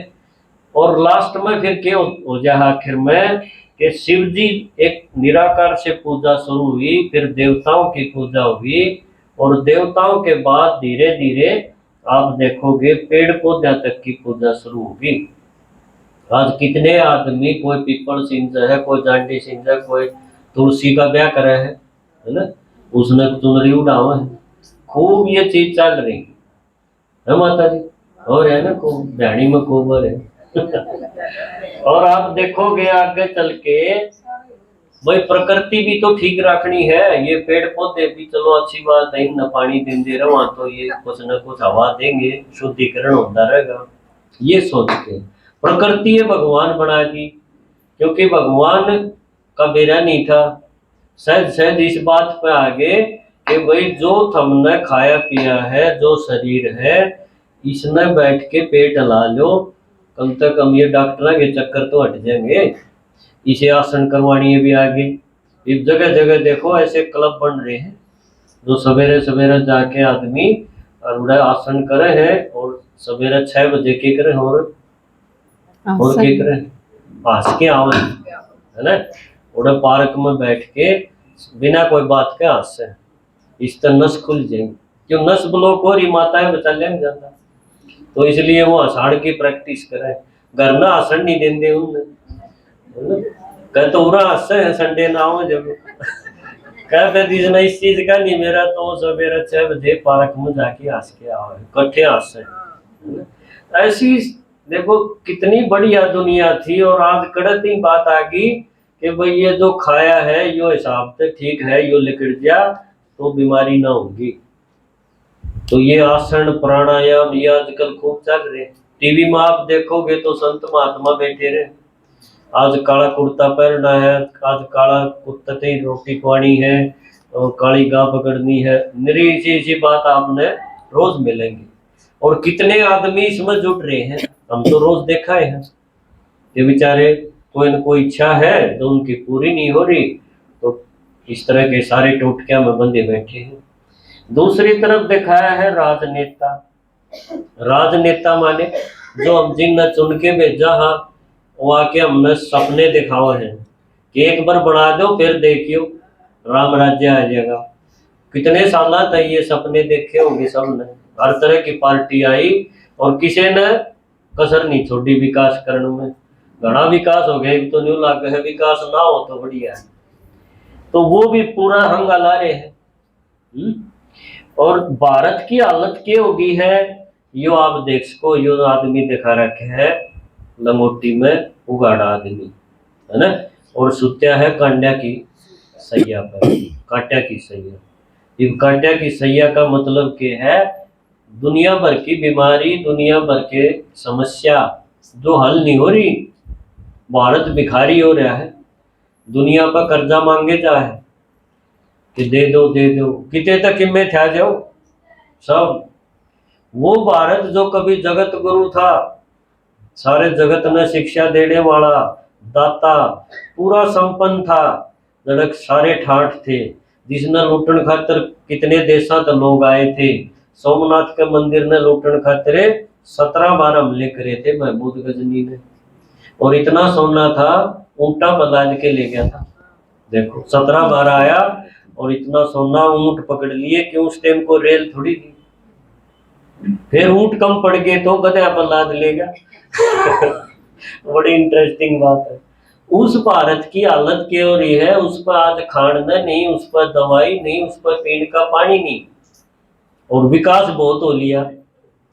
और लास्ट में फिर क्या हो जाए आखिर में कि शिव जी एक निराकार से पूजा शुरू हुई, फिर देवताओं की पूजा हुई, और देवताओं के बाद धीरे धीरे आप देखोगे पेड़ पौधे तक की पूजा शुरू होगी। आज कितने आदमी, कोई पीपल सिंज है, कोई जांडी सिंज है, कोई तुलसी का ब्याह करे है ना, उसने चुनरी उड़ावा है। खूब ये चीज चल रही है माता जी, और है ना खूब ध्यानी में खूब है। और आप देखोगे आगे चल के भाई प्रकृति भी तो ठीक रखनी है। ये पेड़ पौधे भी चलो अच्छी बात है, इनमें पानी देंगे रहो तो ये कुछ न कुछ हवा देंगे, शुद्धिकरण होता रहेगा। ये सोच के प्रकृति है भगवान बना दी, क्योंकि भगवान का बेरा नहीं था। सहज सहज इस बात पे आगे कि भाई जो हमने खाया पिया है, जो शरीर है, इसने बैठ के पेट ला लो, कम से कम ये डॉक्टर के चक्कर तो हट जाएंगे। इसे आसन करवानी भी आगे। इस जगह जगह देखो ऐसे क्लब बन रहे हैं, जो सवेरे सवेरे जाके आदमी और आसन करे हैं, और सवेरे 6 बजे के करे और के करे हंस के आवे, है ना। उड़े पार्क में बैठ के बिना कोई बात के हंसे, इस तरह नस खुल जाएंगे। क्यों नस ब्लॉक हो रही, माता है बचा लेंगे जाता। तो इसलिए वो आषाढ़ की प्रैक्टिस करे, घर ना आसन नहीं देंगे उन्हें, कह तो उरा हंसे है संडे ना हो जब कह दीजना इस चीज का नहीं, मेरा तो सवेरे 6 बजे पार्क में जाके हंस के आओ कट्ठे हंसे। ऐसी देखो कितनी बढ़िया दुनिया थी, और आज कड़त ही बात आ गई कि भाई ये जो खाया है यो हिसाब से ठीक है, यो लिकड़ जा तो बीमारी ना होगी। तो ये आसन प्राणायाम ये आजकल खूब चल रहे, टीवी में आप देखोगे तो संत महात्मा बैठे रहे, आज काला कुर्ता पहनना है, आज काला कुर्ता ही रोटी खुआनी है और काली गाय पकड़नी है, मेरी इसी बात आपने रोज मिलेंगी। और कितने आदमी इसमें जुट रहे हैं, हम तो रोज देखा है ये बेचारे कोई न कोई इच्छा है तो उनकी पूरी नहीं हो रही, तो इस तरह के सारे टोटकियां में बंधे बैठे हैं। दूसरी तरफ दिखाया है राजनेता, राजनेता माने जो हम जिन चुन के भेजा हाँ वो आके हमने सपने दिखाओ हैं कि एक बार बना दो फिर देखियो राम राज्य आ जाएगा। कितने साल तक ये सपने देखे होंगे सबने, हर तरह की पार्टी आई और किसी ने कसर नहीं छोड़ी विकास करने में, घना विकास हो गया, तो न्यू लाग है विकास ना हो तो बढ़िया है, तो वो भी पूरा हंगा ला रहे हैं। और भारत की हालत क्या होगी है यो आप देख सको, यो आदमी दिखा रखे है लंगोटी में उगाड़ा आदमी है ना, और सुत्या है कांड्या की सैया पर, कांट्या की सैया। ये कांट्या की सैया का मतलब क्या है, दुनिया भर की बीमारी दुनिया भर के समस्या जो हल नहीं हो रही, भारत भिखारी हो रहा है, दुनिया पर कर्जा मांगे जा है कि दे दो कितने तक हिम्मत था जाओ सब। वो भारत जो कभी जगत गुरु था, सारे जगत में शिक्षा देने वाला दाता, पूरा संपन्न था, जड़क सारे ठाठ थे, जिसने लूटन खातर कितने देशा तक लोग आए थे, सोमनाथ के मंदिर ने लूटन खातिर 17 बार हमले करे थे महमूद गजनी ने, और इतना सोना था ऊंटा बलाद के ले गया था, देखो 17 बार आया और इतना सोना ऊंट पकड़ लिए कि उस टाइम को रेल थोड़ी थी, फिर ऊंट कम पड़ गए तो गधा पर लाद लेगा बड़ी इंटरेस्टिंग बात है। उस भारत की हालत क्या हो रही है, उस पर आज खाना नहीं, उस पर दवाई नहीं, उस पर पीने का पानी नहीं, और विकास बहुत हो लिया,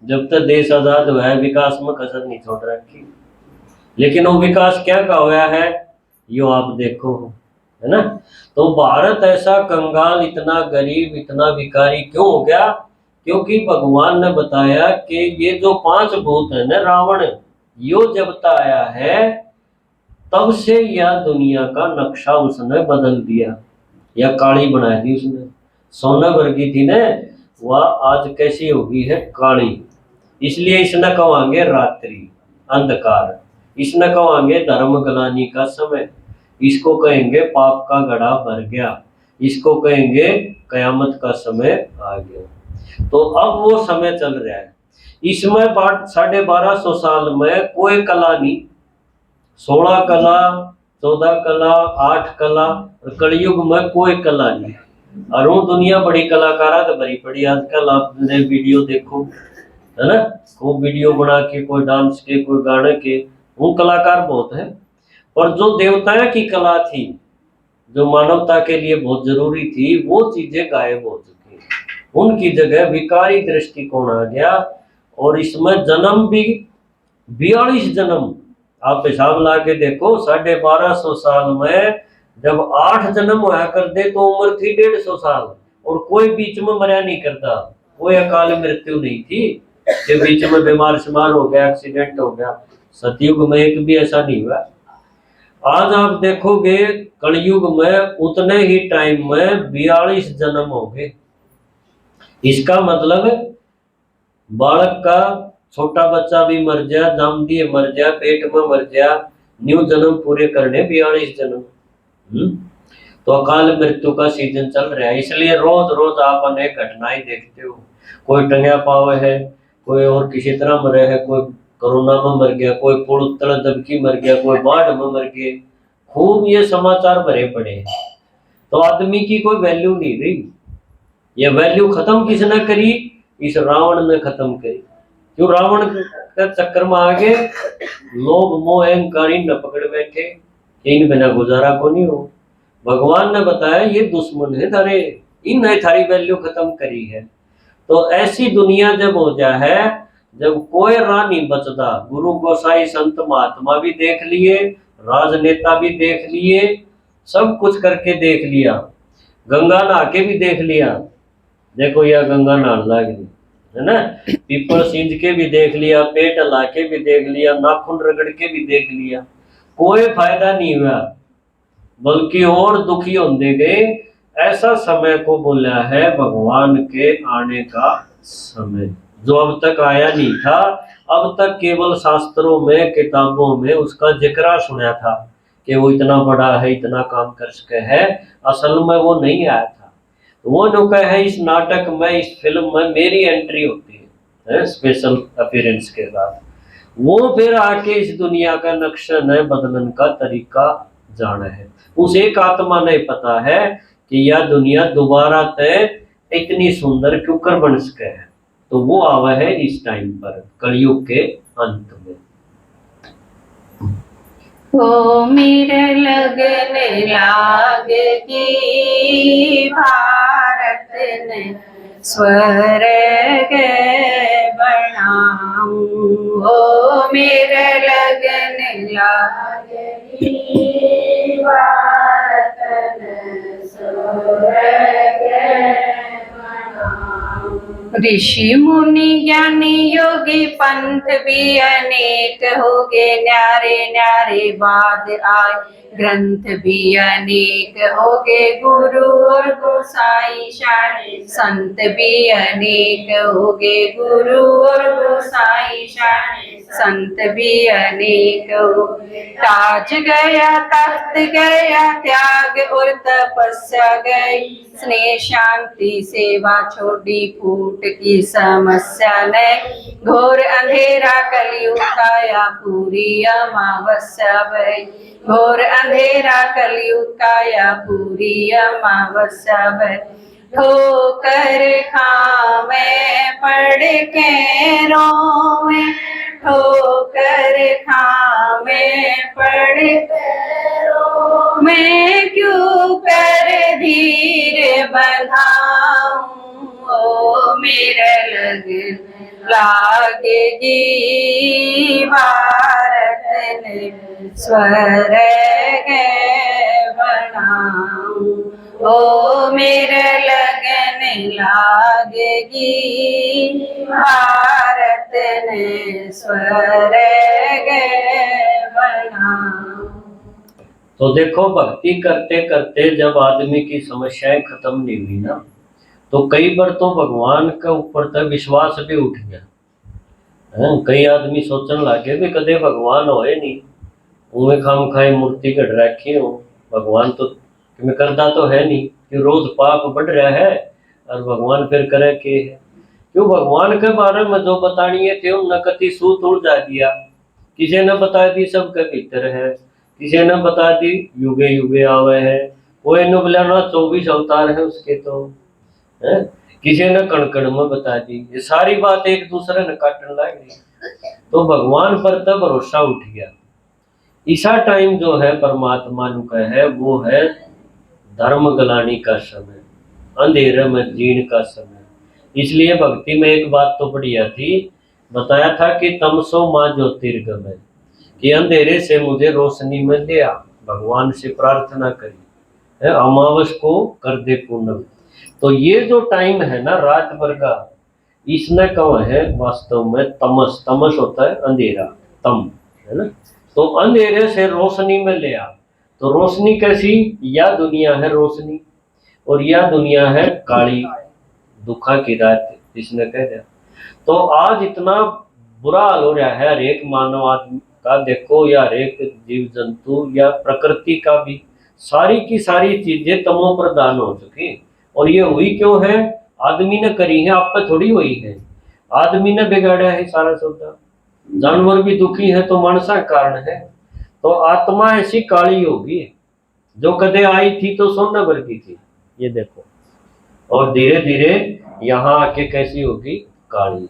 जब तक देश आजाद हुआ है विकास में कसर नहीं छोड़ रखी, लेकिन वो विकास क्या का हुआ है यो आप देखो है ना। तो भारत ऐसा कंगाल, इतना गरीब, इतना भिखारी क्यों हो गया, क्योंकि भगवान ने बताया कि ये जो 5 भूत है ना, रावण यो जब तक आया है तब से यह दुनिया का नक्शा उसने बदल दिया, या काली बना दी उसने, सोना वर्गी थी ना वह आज कैसी होगी है काली, इसलिए इसने कहेंगे रात्रि अंधकार, इसने कहेंगे धर्म गलानी का समय, इसको कहेंगे पाप का घड़ा भर गया, इसको कहेंगे कयामत का समय आ गया। तो अब वो समय चल रहा है, इसमें 1250 साल में कोई कला नहीं, 16 कला 14 कला 8 कला, और कलयुग में कोई कला नहीं, और वो दुनिया बड़ी कलाकारा तो भरी पड़ी, आजकल आपने वीडियो देखो है ना, खूब वीडियो बना के कोई डांस के कोई गाने के, वो कलाकार बहुत है, और जो देवताओं की कला थी जो मानवता के लिए बहुत जरूरी थी वो चीजें गायब हो चुकी, उनकी जगह विकारी दृष्टिकोण आ गया, और इसमें जन्म भी 42 जन्म, आप हिसाब ला के देखो 1250 साल में जब 8 जन्म होया कर दे तो उम्र थी 150 साल, और कोई बीच में मरा नहीं करता, कोई अकाल मृत्यु नहीं थी कि बीच में बीमार शिमार हो गया, एक्सीडेंट हो गया, सतयुग में एक भी ऐसा नहीं हुआ। आज आप देखोगे कलयुग में उतने ही टाइम में 42 जन्म हो गए, इसका मतलब बालक का छोटा बच्चा भी मर जाए, जम दिए मर जाए, पेट में मर जाए, न्यू जन्म पूरे करने 42 जन्म। तो अकाल मृत्यु का सीजन चल रहा है, इसलिए रोज रोज आप अनेक घटनाएं देखते हो, कोई टंगिया पावे है, कोई और किसी तरह मरे है, कोई कोरोना में मर गया, कोई पुल तल दबकी मर गया, कोई बाढ़ में मर गए, खूब ये समाचार भरे पड़े हैं। तो आदमी की कोई वैल्यू नहीं रही, ये वैल्यू खत्म किसने करी, इस रावण ने खत्म करी, क्यों रावण के चक्कर में आगे लोभ मोह अहंकार इन न पकड़ बैठे कि इन बिना गुजारा को नहीं हो। भगवान ने बताया ये दुश्मन है थारे, इन ने थारी वैल्यू खत्म करी है। तो ऐसी दुनिया जब हो जाए, जब कोई राह नहीं बचता, गुरु गोसाई संत महात्मा भी देख लिए, राजनेता भी देख लिए, सब कुछ करके देख लिया, गंगा नहा के भी देख लिया, देखो यह गंगा नहाने लगी है ना, पीपल सींच के भी देख लिया, पेट हला के भी देख लिया, नाखून रगड़ के भी देख लिया, कोई फायदा नहीं हुआ, बल्कि और दुखी होते गए। ऐसा समय को बोला है भगवान के आने का समय, जो अब तक आया नहीं था। अब तक केवल शास्त्रों में किताबों में उसका जिक्र सुना था कि वो इतना बड़ा है, इतना काम कर सके है, असल में वो नहीं आया था। वो नुका है इस नाटक में, इस फिल्म में मेरी एंट्री होती है स्पेशल अपीयरेंस के बाद। वो फिर आके इस दुनिया का नक्शा नए बदलन का तरीका जाना है। उस एक आत्मा ने पता है कि यह दुनिया दोबारा तय इतनी सुंदर क्यों कर बन सके है। तो वो आवा है इस टाइम पर, कलयुग के अंत में। हो मेरे लगने लागेगी भारत ने स्वर्ग बनाऊं, हो मेरे लगने लागेगी भारत ने स्वर्ग बनाऊं। ऋषि मुनि ज्ञानी योगी पंथ भी अनेक हो गए, न्यारे न्यारे बाद आए ग्रंथ भी अनेक हो गए, गुरु और गोसाई शान संत भी अनेक हो गए, गुरु और गोसाई शान संत भी अनेक हो गए। ताज गया तख्त गया त्याग और तपस्या गई, स्नेह शांति सेवा छोड़ी फूट की समस्या ने, घोर अंधेरा कलयुग आया पूरी अमावस्या भई, घोर अंधेरा कलयुग आया पूरी अमावस्या भई। ठोकर खावे पड़ के रोवे, ठोकर खावे पड़ के रोवे, मैं क्यों कर धीर बंधाऊं, ओ मेरे लगन लागेगी भारत ने स्वर्ग बनाऊं, ओ मेरे लगन लागेगी भारत ने स्वर्ग बनाऊं। तो देखो भक्ति करते करते जब आदमी की समस्याएं खत्म नहीं हुई ना, तो कई बार तो भगवान के ऊपर तक विश्वास भी उठ गया। कई आदमी सोचने लगे भी कदे भगवान होए नहीं, उन्हें खाम खाए मूर्ति कट रखी हो, भगवान तो तुम्हें करता तो है नहीं, कि रोज पाप बढ़ रहा है और भगवान फिर करे के है। क्यों भगवान के बारे में जो बतानी थे उन कति सूत उड़ जा दिया, किसी ने बता दी सबके भीतर है, किसी ने बता दी युगे युगे आवे है, कोई ने बोला ना 24 अवतार है उसके, तो है किसी ने कण कण में बता दी। ये सारी बात एक दूसरे ने काटने लग गई, तो भगवान पर तब भरोसा उठ गया। ईसा टाइम जो है परमात्मा का है, वो है धर्म गलानी का समय, अंधेरे में जीण का समय। इसलिए भक्ति में एक बात तो बढ़िया थी, बताया था कि तमसो माँ ज्योतिर्गमय, कि अंधेरे से मुझे रोशनी में ले आ, भगवान से प्रार्थना करी है, अमावस को कर दे पूर्णम। तो ये जो टाइम है ना रात भर का, इसने कहा है वास्तव में तमस, तमस होता है अंधेरा, तम है ना, तो अंधेरे से रोशनी में ले आ। तो रोशनी कैसी, या दुनिया है रोशनी और यह दुनिया है काली दुखा की रात, इसने कह दिया। तो आज इतना बुरा हाल हो रहा है हर एक मानव आदमी का, देखो या हर एक जीव जंतु या प्रकृति का भी, सारी की सारी चीजें तमो प्रधान हो चुकी। और ये हुई क्यों है, आदमी ने करी है, आप पे थोड़ी हुई है, आदमी ने बिगाड़ा है सारा सौदा। जानवर भी दुखी है तो मानसा कारण है। तो आत्मा ऐसी काली होगी जो कदे आई थी तो सोना वर्गी थी, ये देखो, और धीरे धीरे यहाँ आके कैसी होगी, काली।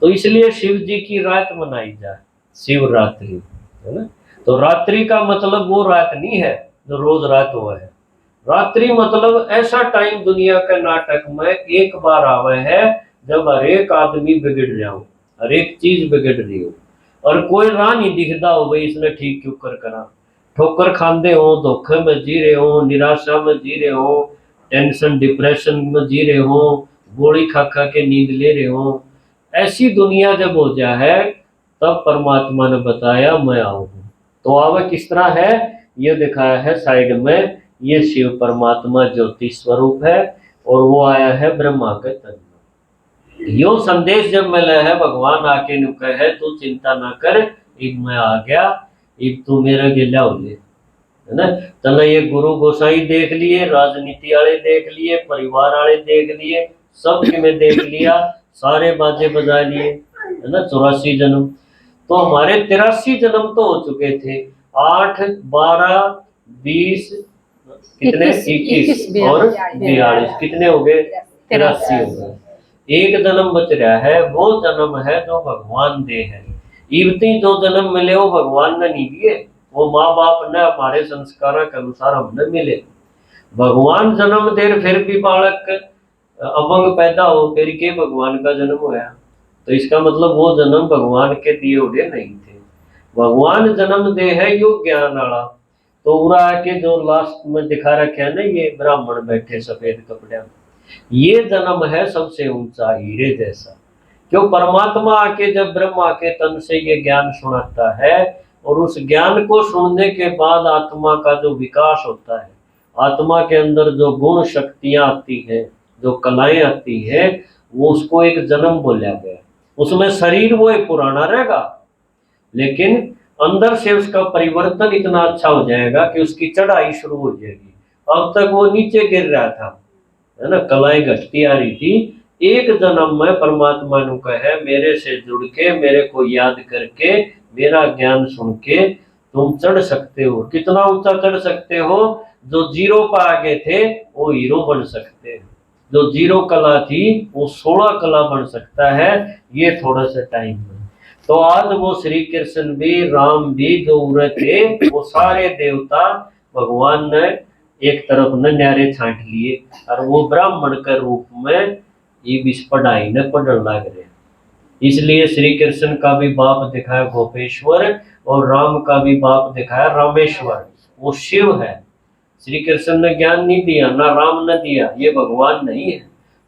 तो इसलिए शिव जी की रात मनाई जाए, शिवरात्रि, है ना। तो रात्रि का मतलब वो रात नहीं है जो रोज रात हुआ है। रात्रि मतलब ऐसा टाइम दुनिया के नाटक में एक बार आवे है जब हर एक आदमी बिगड़ जाओ, हर एक चीज बिगड़ रही हो, और कोई राह नहीं दिखता हो भाई इसने ठीक क्यों कर करा। ठोकर खाते हो, धोखे में जी रहे हो, निराशा में जी रहे हो, टेंशन डिप्रेशन में जी रहे हो, गोली खा खा के नींद ले रहे हो। ऐसी दुनिया जब हो जाए है तब परमात्मा ने बताया मैं आऊँ। तो आवे किस तरह है ये दिखाया है साइड में। ये शिव परमात्मा ज्योति स्वरूप है और वो आया है ब्रह्मा के तन में। यो संदेश जब मिला है भगवान आके नु कहे तू चिंता ना कर, इब मैं आ गया, इब तू मेरा गिला हो ले, है ना। चलो ये गुरु गोसाई देख लिए, राजनीति वाले देख लिए, परिवार वाले देख लिए, सब में देख लिया, सारे बाजे बजा लिए, है ना। 84 जन्म, तो हमारे 83 जन्म तो हो चुके थे। 8 12 20 कितने 21 और 42 कितने हो गए 83 हो गए। एक जन्म बच रहा है, वो जन्म है जो भगवान दे है। इवती जो जन्म मिले वो भगवान ने नहीं दिए, वो माँ बाप ने हमारे संस्कारों के अनुसार हमने मिले। भगवान जन्म दे फिर भी बालक अमंग पैदा हो फिर के भगवान का जन्म होया। तो इसका मतलब वो जन्म भगवान के दिए हुए नहीं थे। भगवान जन्म दे है यो ज्ञान वाला। तो उरा के जो लास्ट में दिखा रखे है ना ये ब्राह्मण बैठे सफेद कपड़े, ये जन्म है सबसे ऊंचा हीरे जैसा। क्यों परमात्मा आके जब ब्रह्मा के तन से ये ज्ञान सुनाता है और उस ज्ञान को सुनने के बाद आत्मा का जो विकास होता है, आत्मा के अंदर जो गुण शक्तियां आती है, जो कलाएं आती है, वो उसको एक जन्म बोला गया। उसमें शरीर वो एक पुराना रहेगा लेकिन अंदर से उसका परिवर्तन इतना अच्छा हो जाएगा कि उसकी चढ़ाई शुरू हो जाएगी। अब तक वो नीचे गिर रहा था, है ना, कलाएं घटती आ रही थी। एक जन्म में परमात्मा ने कहा मेरे से जुड़ के मेरे को याद करके मेरा ज्ञान सुन के तुम चढ़ सकते हो। कितना ऊंचा चढ़ सकते हो? जो जीरो पर आगे थे वो हीरो बन सकते हैं, जो जीरो कला थी वो 16 कला बन सकता है, ये थोड़ा सा टाइम में। तो आज वो श्री कृष्ण भी राम भी जो उड़े थे वो सारे देवता भगवान ने एक तरफ न न्यारे छांट लिए और वो ब्राह्मण के रूप में ये इस पढ़ाई ने पढ़ने लग रहे। इसलिए श्री कृष्ण का भी बाप दिखाया गोपेश्वर और राम का भी बाप दिखाया रामेश्वर, वो शिव है। श्री कृष्ण ने ज्ञान नहीं दिया, ना राम ने दिया, ये भगवान नहीं है।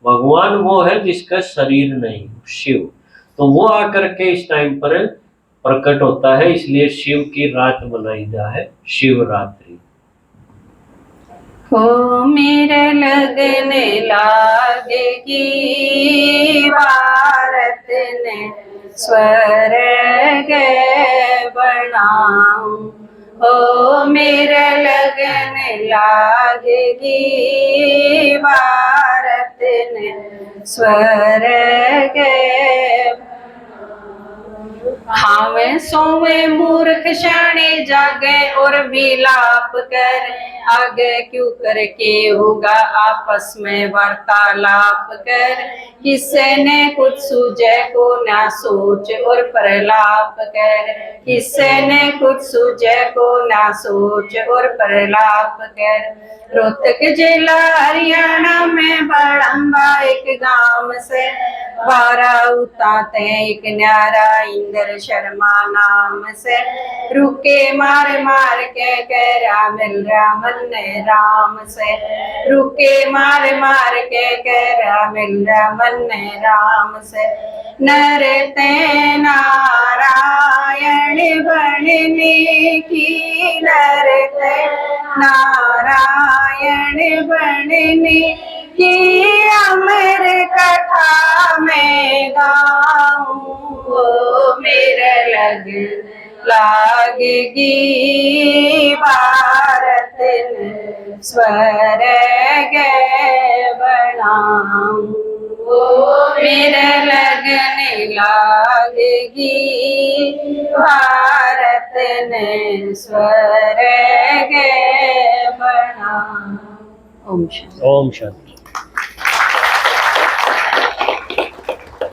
भगवान वो है जिसका शरीर नहीं, शिव। तो वो आकर के इस टाइम पर प्रकट होता है, इसलिए शिव की रात मनाई जाए शिवरात्रि। हो मेरे लगने लागेगी भारत ने स्वर्ग बनाऊं। हो मेरे लगने लागेगी भारत ने स्वर्ग। हावे सोवे मूर्ख शाणे जागे और विलाप कर, आगे क्यों करके होगा आपस में वार्तालाप कर। किसी ने कुछ सूझे को ना सोच और प्रलाप कर, किसी ने कुछ सूझे को ना सोच और प्रलाप कर। रोहतक जिला हरियाणा में बड़ंबा एक गांव से 12 उताते एक न्यारा इंद्र शर्मा नाम से। रुके मार मार के कह रहा मिल रहा मन राम से। रुके मार मार के कह रहा मिल रहा मन राम से। नरते नारायण बनने की, नरते नारायण बनने की अमर कथा में गाऊं। वो मेरे लग लागेगी भारत ने स्वर्ग बनाऊं। वो मेरे लगने लागेगी भारत ने स्वर्ग बनाऊं। ओम शांति। ओम शांति।